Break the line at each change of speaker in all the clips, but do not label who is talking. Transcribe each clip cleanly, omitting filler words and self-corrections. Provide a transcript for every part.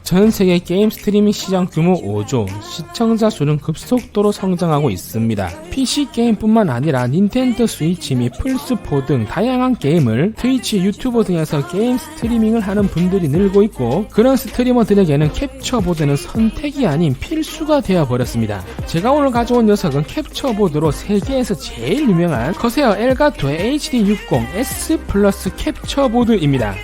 전세계 게임 스트리밍 시장 규모 5조, 시청자 수는 급속도로 성장하고 있습니다. PC 게임뿐만 아니라 닌텐도 스위치 및 플스4 등 다양한 게임을 트위치, 유튜브 등에서 게임 스트리밍을 하는 분들이 늘고 있고, 그런 스트리머들에게는 캡처보드는 선택이 아닌 필수가 되어버렸습니다. 제가 오늘 가져온 녀석은 캡처보드로 세계에서 제일 유명한 커세어 엘가토의 HD60S 플러스 캡처보드입니다.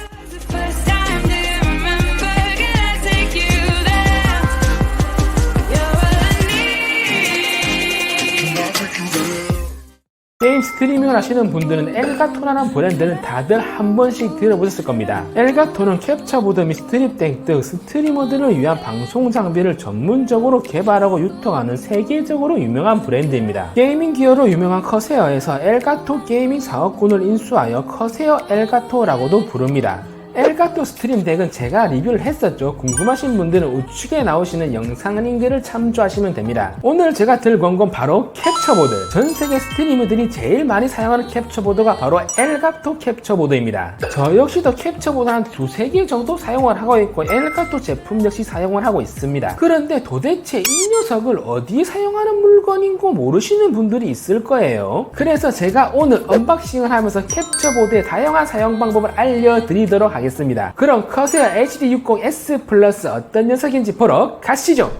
게임 스트리밍을 하시는 분들은 엘가토라는 브랜드는 다들 한 번씩 들어보셨을 겁니다. 엘가토는 캡처보드 및 스트립덱 등 스트리머들을 위한 방송 장비를 전문적으로 개발하고 유통하는 세계적으로 유명한 브랜드입니다. 게이밍 기어로 유명한 커세어에서 엘가토 게이밍 사업군을 인수하여 커세어 엘가토라고도 부릅니다. 엘가토 스트림덱은 제가 리뷰를 했었죠. 궁금하신 분들은 우측에 나오시는 영상 링크를 참조하시면 됩니다. 오늘 제가 들고 온 건 바로 캡처보드. 전세계 스트리머들이 제일 많이 사용하는 캡처보드가 바로 엘가토 캡처보드입니다. 저 역시도 캡처보드 한 두세 개 정도 사용을 하고 있고, 엘가토 제품 역시 사용을 하고 있습니다. 그런데 도대체 이 녀석을 어디에 사용하는 물건인고 모르시는 분들이 있을 거예요. 그래서 제가 오늘 언박싱을 하면서 캡처보드의 다양한 사용 방법을 알려드리도록 하겠습니다. 그럼 커세어 HD60S 플러스 어떤 녀석인지 보러 가시죠.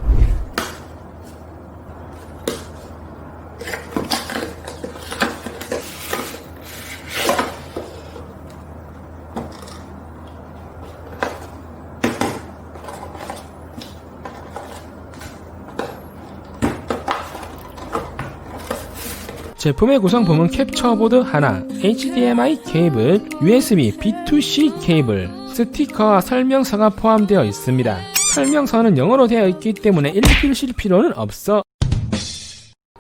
제품의 구성품은 캡처보드 하나, HDMI 케이블, USB B2C 케이블, 스티커와 설명서가 포함되어 있습니다. 설명서는 영어로 되어 있기 때문에 읽으실 필요는 없어.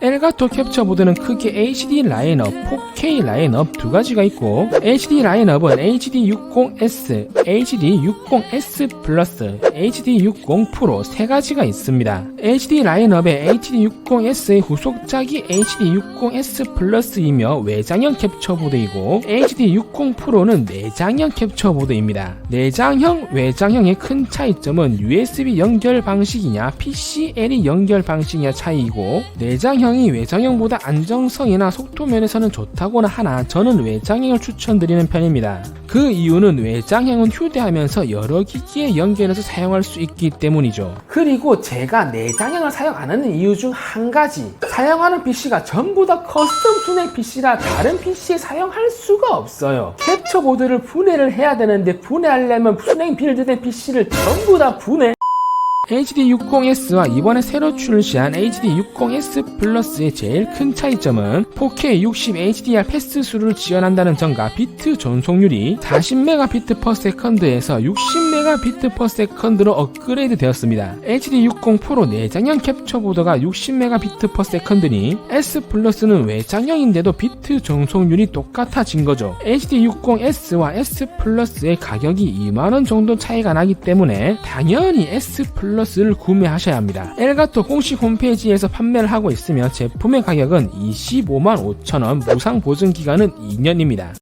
엘가토 캡처보드는 크게 HD 라인업, 4K 라인업 두 가지가 있고, HD 라인업은 HD60S, HD60S 플러스, HD60 프로 세 가지가 있습니다. HD 라인업의 HD60S의 후속작이 HD60S 플러스이며 외장형 캡처보드이고, HD60 프로는 내장형 캡처보드입니다. 내장형, 외장형의 큰 차이점은 USB 연결 방식이냐 PCLE 연결 방식이냐 차이이고, 내장형 외장형보다 안정성이나 속도 면에서는 좋다고는 하나 저는 외장형을 추천드리는 편입니다. 그 이유는 외장형은 휴대하면서 여러 기기에 연결해서 사용할 수 있기 때문이죠. 그리고 제가 내장형을 사용 안 하는 이유 중 한 가지, 사용하는 PC가 전부 다 커스텀 순행 PC라 다른 PC에 사용할 수가 없어요. 캡처보드를 분해를 해야 되는데 분해하려면 순행 빌드된 PC를 전부 다 분해. HD60S와 이번에 새로 출시한 HD60S 플러스의 제일 큰 차이점은 4K 60 HDR 패스수를 지원한다는 점과 비트 전송률이 40Mbps-에서 60Mbps-로 업그레이드 되었습니다. HD60 프로 내장형 캡처보드가 60Mbps-니 S 플러스는 외장형인데도 비트 전송률이 똑같아진 거죠. HD60S와 S 플러스의 가격이 2만원 정도 차이가 나기 때문에 당연히 S 플러스를 구매하셔야 합니다. 엘가토 공식 홈페이지에서 판매를 하고 있으며 제품의 가격은 255,500원, 무상 보증 기간은 2년입니다.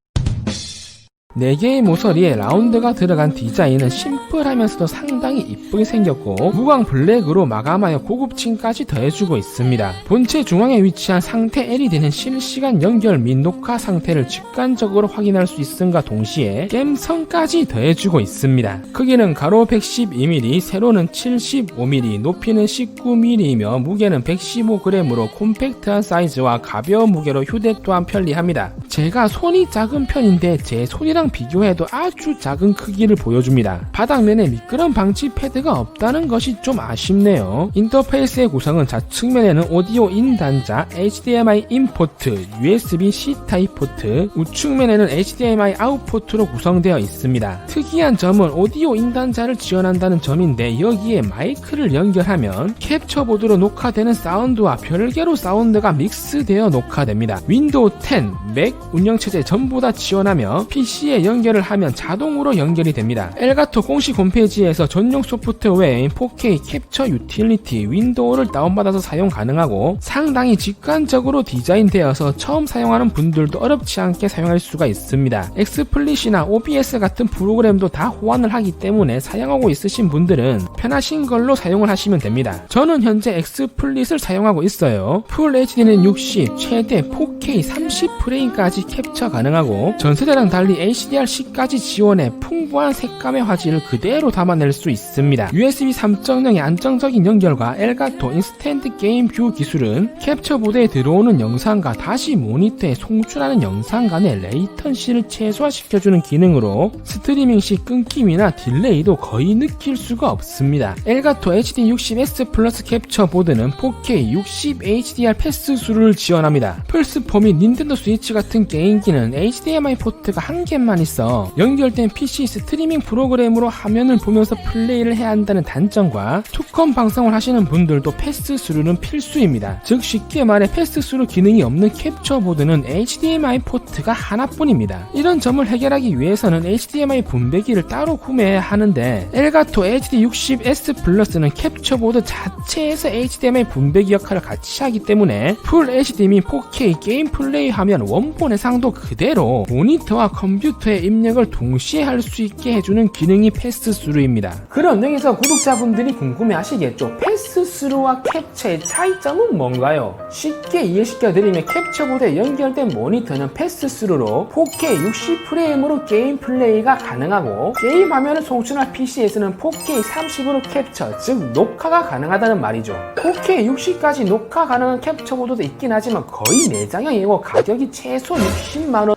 4개의 모서리에 라운드가 들어간 디자인은 심플하면서도 상당히 이쁘게 생겼고, 무광 블랙으로 마감하여 고급층까지 더해주고 있습니다. 본체 중앙에 위치한 상태 LED는 실시간 연결 및 녹화 상태를 직관적으로 확인할 수 있음과 동시에 갬성까지 더해주고 있습니다. 크기는 가로 112mm, 세로는 75mm, 높이는 19mm이며 무게는 115g으로 콤팩트한 사이즈와 가벼운 무게로 휴대 또한 편리합니다. 제가 손이 작은 편인데 제 손이랑 비교해도 아주 작은 크기를 보여줍니다. 바닥면에 미끄럼 방지 패드가 없다는 것이 좀 아쉽네요. 인터페이스의 구성은 좌측면에는 오디오 인 단자, HDMI 인 포트, USB-C 타입 포트, 우측면에는 HDMI 아웃 포트로 구성되어 있습니다. 특이한 점은 오디오 인 단자를 지원한다는 점인데, 여기에 마이크를 연결하면 캡처보드로 녹화되는 사운드와 별개로 사운드가 믹스되어 녹화됩니다. 윈도우 10, 맥 운영체제 전부 다 지원하며 PC에 연결을 하면 자동으로 연결이 됩니다. 엘가토 공식 홈페이지에서 전용 소프트웨어인 4K 캡처 유틸리티 윈도우를 다운받아서 사용 가능하고 상당히 직관적으로 디자인되어서 처음 사용하는 분들도 어렵지 않게 사용할 수가 있습니다. 엑스플릿이나 OBS 같은 프로그램도 다 호환을 하기 때문에 사용하고 있으신 분들은 편하신 걸로 사용을 하시면 됩니다. 저는 현재 엑스플릿을 사용하고 있어요. 풀 HD는 60, 최대 4K 30프레임까지 캡처 가능하고 전세대랑 달리 HDR10까지 지원해 풍부한 색감의 화질을 그대로 담아낼 수 있습니다. USB 3.0의 안정적인 연결과 엘가토 인스턴트 게임 뷰 기술은 캡처보드에 들어오는 영상과 다시 모니터에 송출하는 영상 간의 레이턴시를 최소화시켜주는 기능으로 스트리밍 시 끊김이나 딜레이도 거의 느낄 수가 없습니다. 엘가토 HD60S 플러스 캡처 보드는 4K 60 HDR 패스 수를 지원합니다. 플스4 및 닌텐도 스위치 같은 게임기는 HDMI 포트가 한 개만 있어 연결된 PC 스트리밍 프로그램으로 화면을 보면서 플레이를 해야 한다는 단점과 투컴 방송을 하시는 분들도 패스 수루는 필수입니다. 즉 쉽게 말해 패스 수루 기능이 없는 캡처 보드는 HDMI 포트가 하나뿐입니다. 이런 점을 해결하기 위해서는 HDMI 분배기를 따로 구매해야 하는데 엘가토 HD60S 플러스는 캡처 보드 자체에서 HDMI 분배기 역할을 같이 하기 때문에 풀 HD 및 4K 게임 플레이 하면 원본 해상도 그대로 모니터와 컴퓨터에 입력을 동시에 할 수 있게 해주는 기능이 패스스루입니다. 그럼 여기서 구독자분들이 궁금해 하시겠죠? 패스스루와 캡처의 차이점은 뭔가요? 쉽게 이해시켜드리면 캡처보드에 연결된 모니터는 패스스루로 4K 60프레임으로 게임 플레이가 가능하고 게임 화면을 송출할 PC에서는 4K 30으로 캡처, 즉 녹화가 가능하다는 말이죠. 4K 60까지 녹화 가능한 캡처보드도 있긴 하지만 거의 내장형이고 가격이 최소 60만원.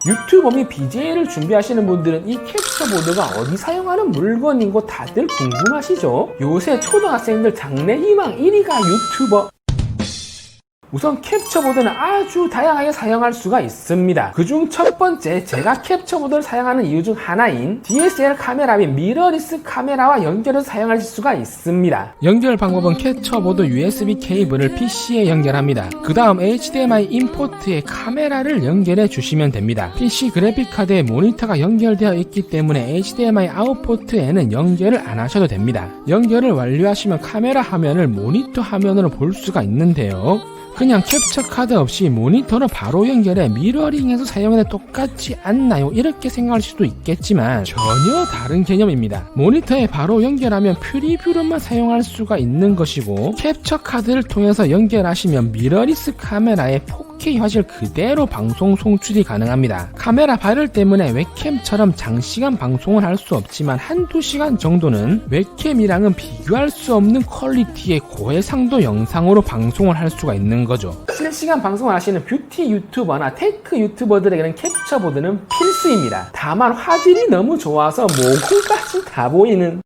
유튜버 및 BJ를 준비하시는 분들은 이 캡처보드가 어디 사용하는 물건이고 다들 궁금하시죠? 요새 초등학생들 장래희망 1위가 유튜버. 우선 캡처보드는 아주 다양하게 사용할 수가 있습니다. 그중 첫 번째, 제가 캡처보드를 사용하는 이유 중 하나인 DSLR 카메라 및 미러리스 카메라와 연결해서 사용할 수가 있습니다. 연결 방법은 캡처보드 USB 케이블을 PC에 연결합니다. 그 다음 HDMI 인포트에 카메라를 연결해 주시면 됩니다. PC 그래픽카드에 모니터가 연결되어 있기 때문에 HDMI 아웃포트에는 연결을 안 하셔도 됩니다. 연결을 완료하시면 카메라 화면을 모니터 화면으로 볼 수가 있는데요. 그냥 캡처 카드 없이 모니터로 바로 연결해 미러링해서 사용해도 똑같지 않나요? 이렇게 생각할 수도 있겠지만 전혀 다른 개념입니다. 모니터에 바로 연결하면 프리뷰로만 사용할 수가 있는 것이고 캡처 카드를 통해서 연결하시면 미러리스 카메라에 4K 화질 그대로 방송 송출이 가능합니다. 카메라 발열 때문에 웹캠처럼 장시간 방송을 할 수 없지만 한두 시간 정도는 웹캠이랑은 비교할 수 없는 퀄리티의 고해상도 영상으로 방송을 할 수가 있는 거죠. 실시간 방송을 하시는 뷰티 유튜버나 테크 유튜버들에게는 캡처보드는 필수입니다. 다만 화질이 너무 좋아서 모공까지 다 보이는.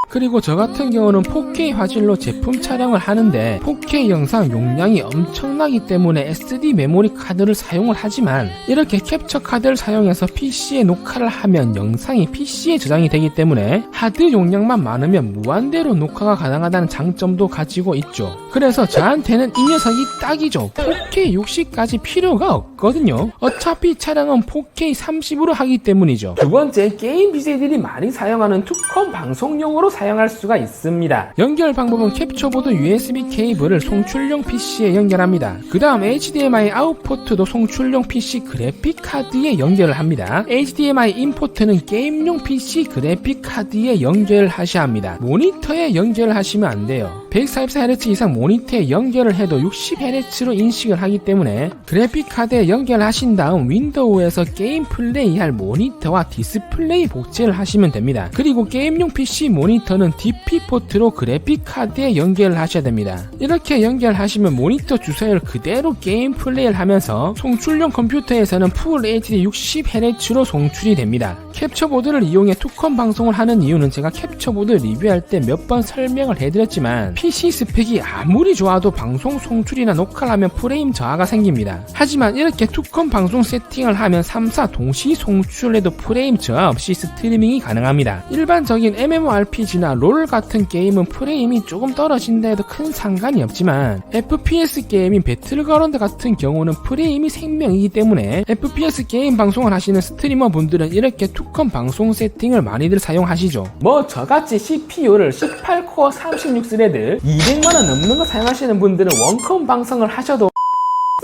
그리고 저 같은 경우는 4K 화질로 제품 촬영을 하는데 4K 영상 용량이 엄청나기 때문에 SD 메모리 카드를 사용을 하지만 이렇게 캡처 카드를 사용해서 PC에 녹화를 하면 영상이 PC에 저장이 되기 때문에 하드 용량만 많으면 무한대로 녹화가 가능하다는 장점도 가지고 있죠. 그래서 저한테는 이 녀석이 딱이죠. 4K 60까지 필요가 없거든요. 어차피 촬영은 4K 30으로 하기 때문이죠. 두 번째, 게임 BJ들이 많이 사용하는 투컴 방송용으로 사용할 수가 있습니다. 연결 방법은 캡처보드 USB 케이블을 송출용 PC에 연결합니다. 그 다음 HDMI 아웃포트도 송출용 PC 그래픽 카드에 연결을 합니다. HDMI 인포트는 게임용 PC 그래픽 카드에 연결을 하셔야 합니다. 모니터에 연결을 하시면 안 돼요. 144Hz 이상 모니터에 연결을 해도 60Hz로 인식을 하기 때문에 그래픽 카드에 연결하신 다음 윈도우에서 게임 플레이할 모니터와 디스플레이 복제를 하시면 됩니다. 그리고 게임용 PC 모니터는 DP 포트로 그래픽 카드에 연결을 하셔야 됩니다. 이렇게 연결하시면 모니터 주사율 그대로 게임 플레이를 하면서 송출용 컴퓨터에서는 풀 HD 60Hz로 송출이 됩니다. 캡처보드를 이용해 투컴 방송을 하는 이유는 제가 캡처보드 리뷰할 때 몇 번 설명을 해드렸지만 PC 스펙이 아무리 좋아도 방송 송출이나 녹화를 하면 프레임 저하가 생깁니다. 하지만 이렇게 투컴 방송 세팅을 하면 3사 동시 송출해도 프레임 저하 없이 스트리밍이 가능합니다. 일반적인 MMORPG나 롤 같은 게임은 프레임이 조금 떨어진다 해도 큰 상관이 없지만 FPS 게임인 배틀그라운드 같은 경우는 프레임이 생명이기 때문에 FPS 게임 방송을 하시는 스트리머 분들은 이렇게 투컴 방송 세팅을 많이들 사용하시죠. 뭐 저같이 CPU를 18코어 36스레드 200만원 넘는 거 사용하시는 분들은 원컴 방송을 하셔도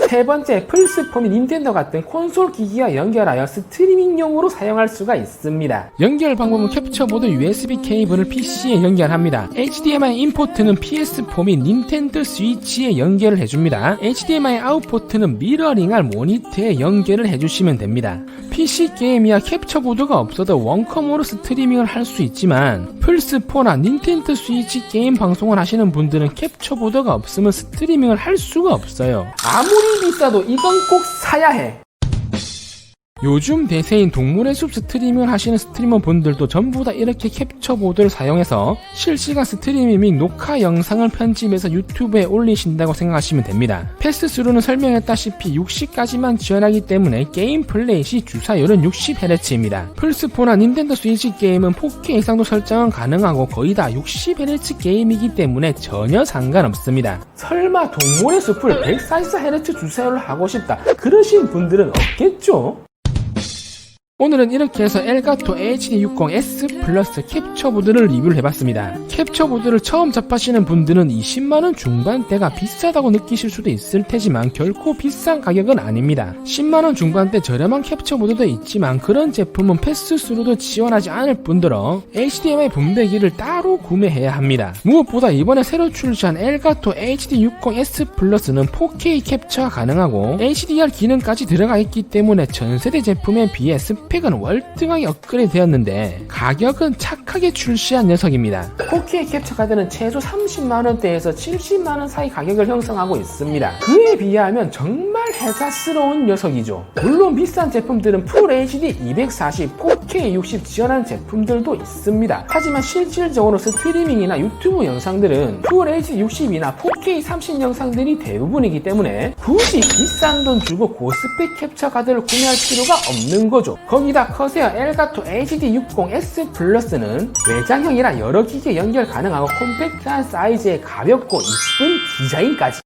세 번째, 플스4 및 닌텐도 같은 콘솔 기기와 연결하여 스트리밍용으로 사용할 수가 있습니다. 연결 방법은 캡처보드 USB 케이블을 PC에 연결합니다. HDMI 인포트는 PS4 및 닌텐도 스위치에 연결을 해줍니다. HDMI 아웃포트는 미러링할 모니터에 연결을 해주시면 됩니다. PC 게임이야 캡처보드가 없어도 원컴으로 스트리밍을 할 수 있지만 플스4나 닌텐도 스위치 게임 방송을 하시는 분들은 캡처보드가 없으면 스트리밍을 할 수가 없어요. 아무리 비싸도 이건 꼭 사야 해. 요즘 대세인 동물의 숲 스트리밍을 하시는 스트리머 분들도 전부 다 이렇게 캡처보드를 사용해서 실시간 스트리밍 및 녹화 영상을 편집해서 유튜브에 올리신다고 생각하시면 됩니다. 패스3는 설명했다시피 60까지만 지원하기 때문에 게임 플레이 시 주사율은 60Hz입니다. 플스4나 닌텐도 스위치 게임은 4K 이상도 설정은 가능하고 거의 다 60Hz 게임이기 때문에 전혀 상관없습니다. 설마 동물의 숲을 144Hz 주사율을 하고 싶다 그러신 분들은 없겠죠? 오늘은 이렇게 해서 엘가토 HD60S 플러스 캡처보드를 리뷰를 해봤습니다. 캡처보드를 처음 접하시는 분들은 20만원 중반대가 비싸다고 느끼실 수도 있을 테지만 결코 비싼 가격은 아닙니다. 10만원 중반대 저렴한 캡처보드도 있지만 그런 제품은 패스3로도 지원하지 않을 뿐더러 HDMI 분배기를 따로 구매해야 합니다. 무엇보다 이번에 새로 출시한 엘가토 HD60S 플러스는 4K 캡처가 가능하고 HDR 기능까지 들어가 있기 때문에 전세대 제품에 비해 스펙은 월등하게 업그레이드 되었는데 가격은 착하게 출시한 녀석입니다. 4K 캡처 카드는 최소 30만원대에서 70만원 사이 가격을 형성하고 있습니다. 그에 비하면 정말 혜자스러운 녀석이죠. 물론 비싼 제품들은 풀 HD 240, 4K 60 지원하는 제품들도 있습니다. 하지만 실질적으로 스트리밍이나 유튜브 영상들은 풀 HD 60이나 4K 30 영상들이 대부분이기 때문에 굳이 비싼 돈 주고 고스펙 캡처 카드를 구매할 필요가 없는 거죠. 거기다 커세어 엘가토 HD60S 플러스는 외장형이라 여러 기기에 연결 가능하고 콤팩트한 사이즈에 가볍고 이쁜 디자인까지.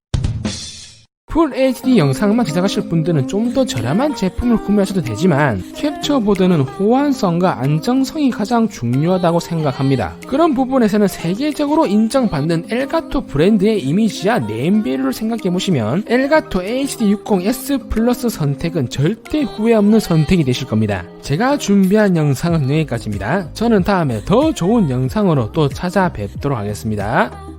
풀 HD 영상만 제작하실 분들은 좀 더 저렴한 제품을 구매하셔도 되지만 캡처보드는 호환성과 안정성이 가장 중요하다고 생각합니다. 그런 부분에서는 세계적으로 인정받는 엘가토 브랜드의 이미지와 네임밸류를 생각해보시면 엘가토 HD60S 플러스 선택은 절대 후회 없는 선택이 되실 겁니다. 제가 준비한 영상은 여기까지입니다. 저는 다음에 더 좋은 영상으로 또 찾아뵙도록 하겠습니다.